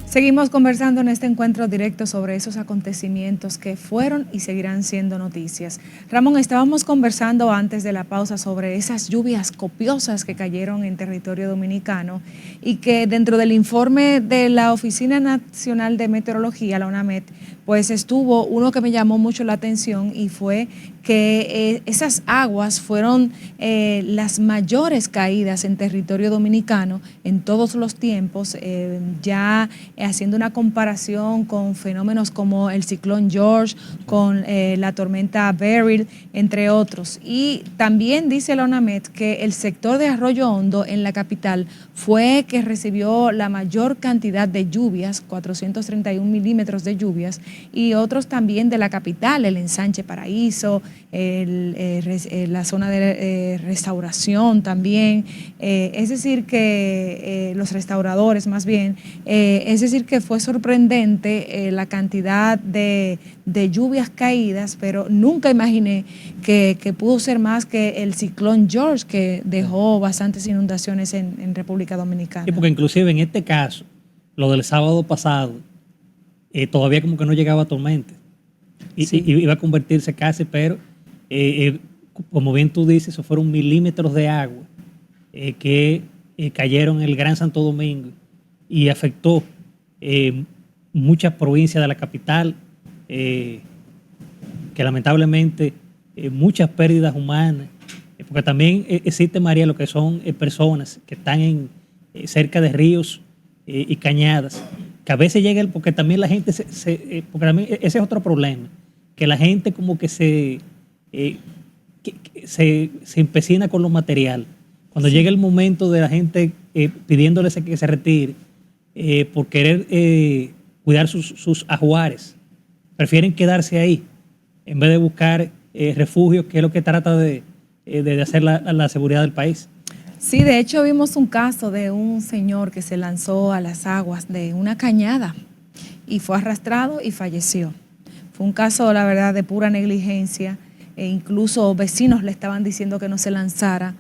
Seguimos conversando en este encuentro directo sobre esos acontecimientos que fueron y seguirán siendo noticias. Ramón, estábamos conversando antes de la pausa sobre esas lluvias copiosas que cayeron en territorio dominicano y que dentro del informe de la Oficina Nacional de Meteorología, la ONAMET, pues estuvo uno que me llamó mucho la atención y fue que esas aguas fueron las mayores caídas en territorio dominicano en todos los tiempos, ya haciendo una comparación con fenómenos como el ciclón George, con la tormenta Beryl, entre otros. Y también dice la ONAMET que el sector de Arroyo Hondo en la capital fue que recibió la mayor cantidad de lluvias, 431 milímetros de lluvias, y otros también de la capital, el Ensanche Paraíso, la zona de restauración también, es decir que los restauradores más bien, es decir que fue sorprendente la cantidad de lluvias caídas, pero nunca imaginé que pudo ser más que el ciclón George, que dejó bastantes inundaciones en República Dominicana. Sí, porque inclusive en este caso, lo del sábado pasado, todavía como que no llegaba a tormenta. Sí. Iba a convertirse casi, pero como bien tú dices, eso fueron milímetros de agua que cayeron en el Gran Santo Domingo y afectó muchas provincias de la capital, que lamentablemente muchas pérdidas humanas, porque también existe, María, lo que son personas que están cerca de ríos y cañadas, que a veces llega porque también la gente porque también ese es otro problema, que la gente como que se empecina con los materiales. Cuando llega el momento de la gente pidiéndole que se retire por querer cuidar sus ajuares, prefieren quedarse ahí en vez de buscar refugio, que es lo que trata de hacer la seguridad del país. Sí, de hecho vimos un caso de un señor que se lanzó a las aguas de una cañada y fue arrastrado y falleció. Fue un caso, la verdad, de pura negligencia. E incluso vecinos le estaban diciendo que no se lanzara.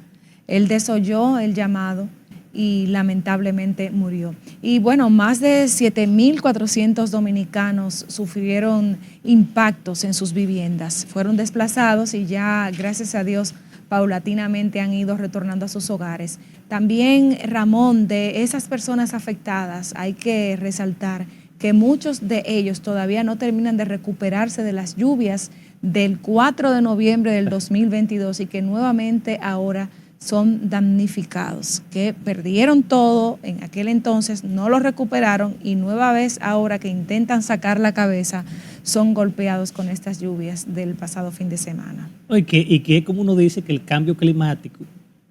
Él desoyó el llamado y lamentablemente murió. Y bueno, más de 7.400 dominicanos sufrieron impactos en sus viviendas. Fueron desplazados y ya, gracias a Dios, paulatinamente han ido retornando a sus hogares. También, Ramón, de esas personas afectadas, hay que resaltar que muchos de ellos todavía no terminan de recuperarse de las lluvias del 4 de noviembre del 2022 y que nuevamente ahora son damnificados, que perdieron todo en aquel entonces, no lo recuperaron y nueva vez ahora que intentan sacar la cabeza son golpeados con estas lluvias del pasado fin de semana. Y que como uno dice que el cambio climático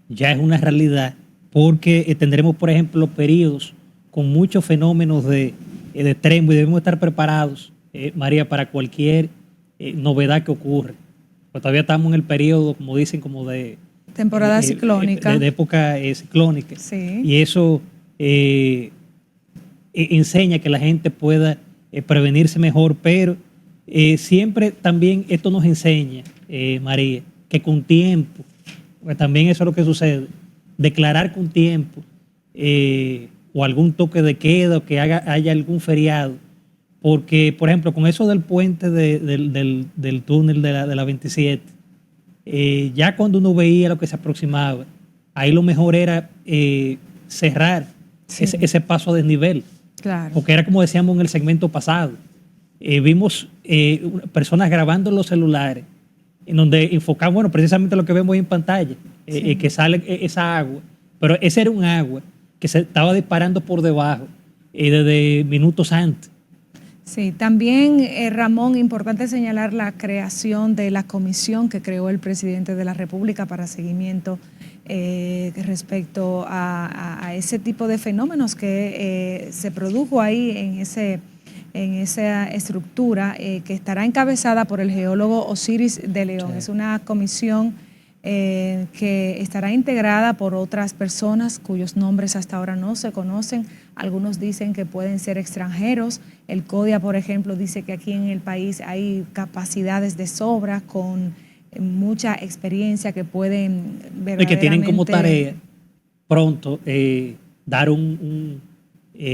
ya es una realidad, porque tendremos, por ejemplo, periodos con muchos fenómenos de extremo y debemos estar preparados, María, para cualquier novedad que ocurre. Pues todavía estamos en el periodo, como dicen, como de temporada ciclónica. De época ciclónica. Sí. Y eso enseña que la gente pueda prevenirse mejor, pero siempre también esto nos enseña, María, que con tiempo, pues también eso es lo que sucede, declarar con tiempo o algún toque de queda o que haya algún feriado, porque, por ejemplo, con eso del puente del túnel de la 27, ya cuando uno veía lo que se aproximaba, ahí lo mejor era cerrar ese paso a desnivel. Claro. Porque era como decíamos en el segmento pasado. Vimos personas grabando en los celulares, en donde enfocaban, bueno, precisamente lo que vemos en pantalla, que sale esa agua. Pero esa era un agua que se estaba disparando por debajo desde minutos antes. Sí, también, Ramón, importante señalar la creación de la comisión que creó el presidente de la República para seguimiento respecto a ese tipo de fenómenos que se produjo ahí en esa estructura que estará encabezada por el geólogo Osiris de León. Sí. Es una comisión que estará integrada por otras personas cuyos nombres hasta ahora no se conocen. Algunos dicen que pueden ser extranjeros. El CODIA, por ejemplo, dice que aquí en el país hay capacidades de sobra con mucha experiencia que pueden verdaderamente... Y que tienen como tarea pronto dar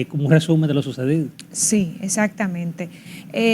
como un resumen de lo sucedido. Sí, exactamente.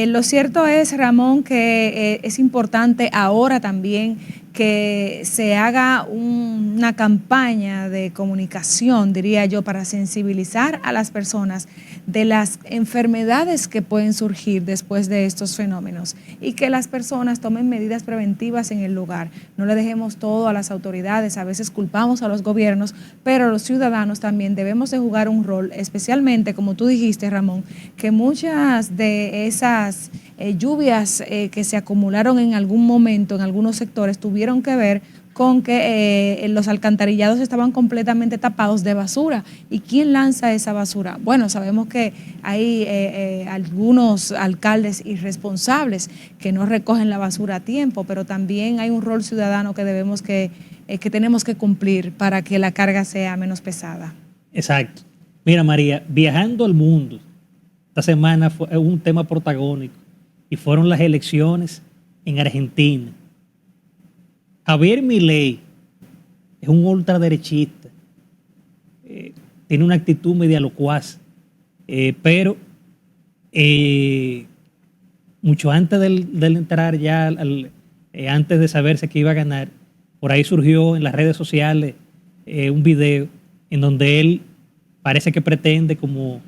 Lo cierto es, Ramón, que es importante ahora también que se haga una campaña de comunicación, diría yo, para sensibilizar a las personas de las enfermedades que pueden surgir después de estos fenómenos y que las personas tomen medidas preventivas en el lugar. No le dejemos todo a las autoridades, a veces culpamos a los gobiernos, pero los ciudadanos también debemos de jugar un rol, especialmente, como tú dijiste, Ramón, que muchas de esas lluvias que se acumularon en algún momento en algunos sectores tuvieron que ver con que los alcantarillados estaban completamente tapados de basura. ¿Y quién lanza esa basura? Bueno, sabemos que hay algunos alcaldes irresponsables que no recogen la basura a tiempo, pero también hay un rol ciudadano que tenemos que cumplir para que la carga sea menos pesada. Exacto. Mira, María, viajando al mundo, esta semana fue un tema protagónico y fueron las elecciones en Argentina. Javier Milei es un ultraderechista, tiene una actitud media locuaz, pero mucho antes del entrar ya, antes de saberse que iba a ganar, por ahí surgió en las redes sociales un video en donde él parece que pretende como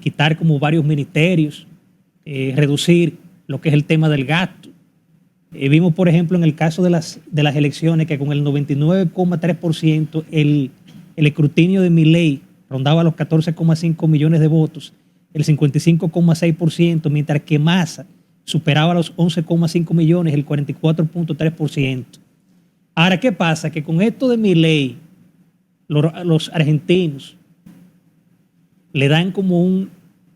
quitar como varios ministerios, reducir lo que es el tema del gasto. Vimos, por ejemplo, en el caso de las elecciones que con el 99,3% el escrutinio de Milei rondaba los 14,5 millones de votos, el 55,6%, mientras que Massa superaba los 11,5 millones, el 44,3%. Ahora, ¿qué pasa? Que con esto de Milei, los argentinos le dan como un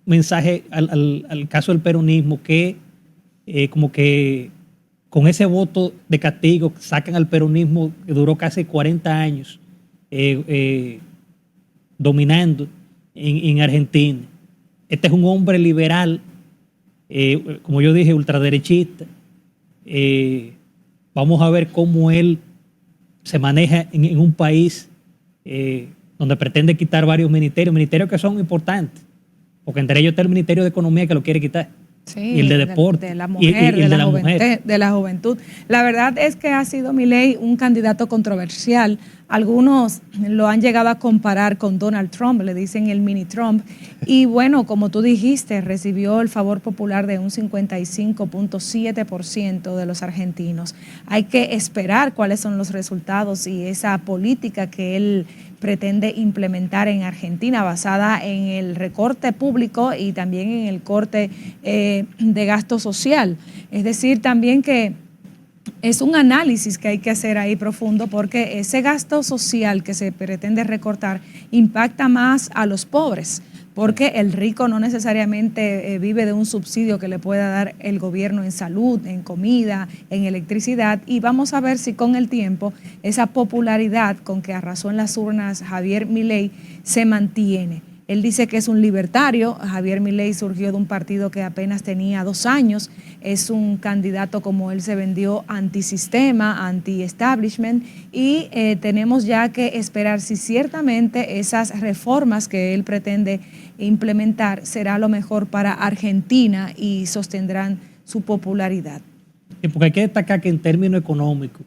mensaje al caso del peronismo que como que con ese voto de castigo sacan al peronismo que duró casi 40 años dominando en Argentina. Este es un hombre liberal, como yo dije, ultraderechista. Vamos a ver cómo él se maneja en un país donde pretende quitar varios ministerios que son importantes, porque entre ellos está el Ministerio de Economía que lo quiere quitar. Sí, y el de deporte, de la mujer, y el de la juventud. La verdad es que ha sido Milei un candidato controversial. Algunos lo han llegado a comparar con Donald Trump, le dicen el mini Trump. Y bueno, como tú dijiste, recibió el favor popular de un 55,7% de los argentinos. Hay que esperar cuáles son los resultados y esa política que él pretende implementar en Argentina basada en el recorte público y también en el corte de gasto social. Es decir, también que es un análisis que hay que hacer ahí profundo porque ese gasto social que se pretende recortar impacta más a los pobres, porque el rico no necesariamente vive de un subsidio que le pueda dar el gobierno en salud, en comida, en electricidad, y vamos a ver si con el tiempo esa popularidad con que arrasó en las urnas Javier Milei se mantiene. Él dice que es un libertario. Javier Milei surgió de un partido que apenas tenía 2 años. Es un candidato, como él se vendió, antisistema, anti-establishment. Y tenemos ya que esperar si ciertamente esas reformas que él pretende implementar será lo mejor para Argentina y sostendrán su popularidad. Porque hay que destacar que en términos económicos,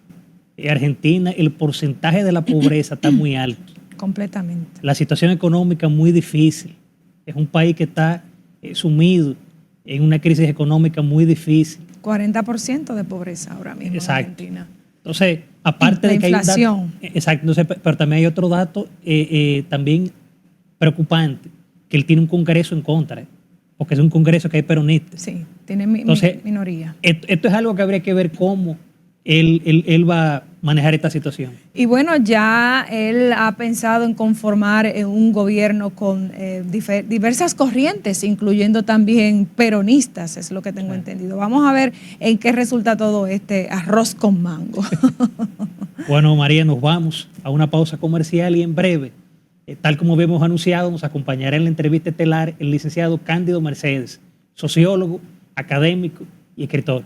Argentina, el porcentaje de la pobreza está muy alto. Completamente. La situación económica es muy difícil. Es un país que está sumido en una crisis económica muy difícil. 40% de pobreza ahora mismo. Exacto. En Argentina. Entonces, aparte la de que inflación. hay un dato, exacto, entonces, pero también hay otro dato también preocupante, que él tiene un Congreso en contra, porque es un Congreso que hay peronistas. Sí, tiene Entonces, minoría. Esto es algo que habría que ver cómo él va a manejar esta situación. Y bueno, ya él ha pensado en conformar un gobierno con diversas corrientes, incluyendo también peronistas, es lo que tengo entendido. Vamos a ver en qué resulta todo este arroz con mango. Bueno, María, nos vamos a una pausa comercial y en breve, tal como habíamos anunciado, nos acompañará en la entrevista estelar el licenciado Cándido Mercedes, sociólogo, académico y escritor.